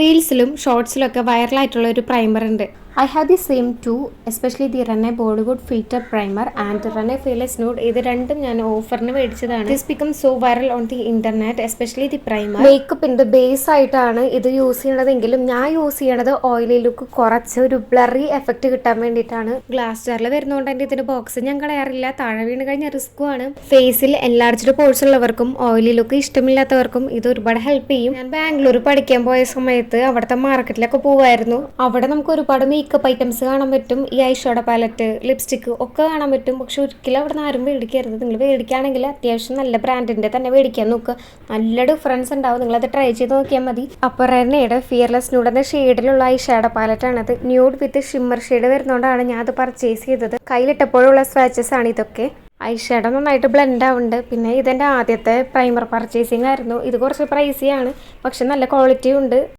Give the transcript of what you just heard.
റീൽസിലും ഷോർട്സിലും ഒക്കെ വൈറലായിട്ടുള്ള ഒരു പ്രൈമർ ഉണ്ട്. I have the same too, especially the Rene Bollywood Filter Primer and Rene Fearless Nude. ഇത് രണ്ടും ഞാൻ ഓഫറിന് മേടിച്ചതാണ്. This becomes so viral on the internet, especially the primer. മേക്കപ്പിന്റെ base ആയിട്ടാണ് ഇത് യൂസ് ചെയ്യണതെങ്കിലും ഞാൻ യൂസ് ചെയ്യണത് ഓയിലി ലുക്ക് കുറച്ച് ഒരു ബ്ലറി എഫക്റ്റ് കിട്ടാൻ വേണ്ടിയിട്ടാണ്. ഗ്ലാസ് ജാറിൽ വരുന്നതുകൊണ്ട് തന്നെ ഇതിന്റെ ബോക്സ് ഞാൻ കളയാറില്ല. താഴെ വീണ് കഴിഞ്ഞ റിസ്ക്കുമാണ്. ഫേസിൽ എൻലാർജ്ഡ് പോർസ് ഉള്ളവർക്കും ഓയിലി ലുക്ക് ഇഷ്ടമില്ലാത്തവർക്കും ഇത് ഒരുപാട് ഹെൽപ്പ് ചെയ്യും. ഞാൻ ബാംഗ്ലൂർ പഠിക്കാൻ പോയ സമയത്ത് അവിടുത്തെ മാർക്കറ്റിലൊക്കെ പോവായിരുന്നു. അവിടെ നമുക്ക് ഒരുപാട് മേക്കപ്പ് ഐറ്റംസ് കാണാൻ പറ്റും. ഈ ഐഷാഡോ പാലറ്റ്, ലിപ്സ്റ്റിക്ക് ഒക്കെ കാണാൻ പറ്റും. പക്ഷെ ഒരിക്കലും അവിടെ നിന്ന് ആരും മേടിക്കരുത്. നിങ്ങൾ മേടിക്കുകയാണെങ്കിൽ അത്യാവശ്യം നല്ല ബ്രാൻഡിന്റെ തന്നെ മേടിക്കാൻ നോക്കുക. നല്ല ഡിഫറൻസ് ഉണ്ടാവും. നിങ്ങളത് ട്രൈ ചെയ്ത് നോക്കിയാൽ മതി. അപ്പോൾ റെനയുടെ ഫിയർലെസ് ന്യൂഡ് എന്ന ഷെയ്ഡിലുള്ള ഐഷാഡോ പാലറ്റാണത്. ന്യൂഡ് വിത്ത് ഷിമ്മർ ഷെയ്ഡ് വരുന്നതുകൊണ്ടാണ് ഞാൻ അത് പർച്ചേസ് ചെയ്തത്. കയ്യിലിട്ടപ്പോഴുള്ള സ്വാച്ചസ് ആണ് ഇതൊക്കെ. ഐഷാഡോ നന്നായിട്ട് ബ്ലെൻഡ് ആവുന്നുണ്ട്. പിന്നെ ഇതെൻ്റെ ആദ്യത്തെ പ്രൈമർ പർച്ചേസിങ് ആയിരുന്നു. ഇത് കുറച്ച് പ്രൈസിയാണ്, പക്ഷെ നല്ല ക്വാളിറ്റിയും ഉണ്ട്.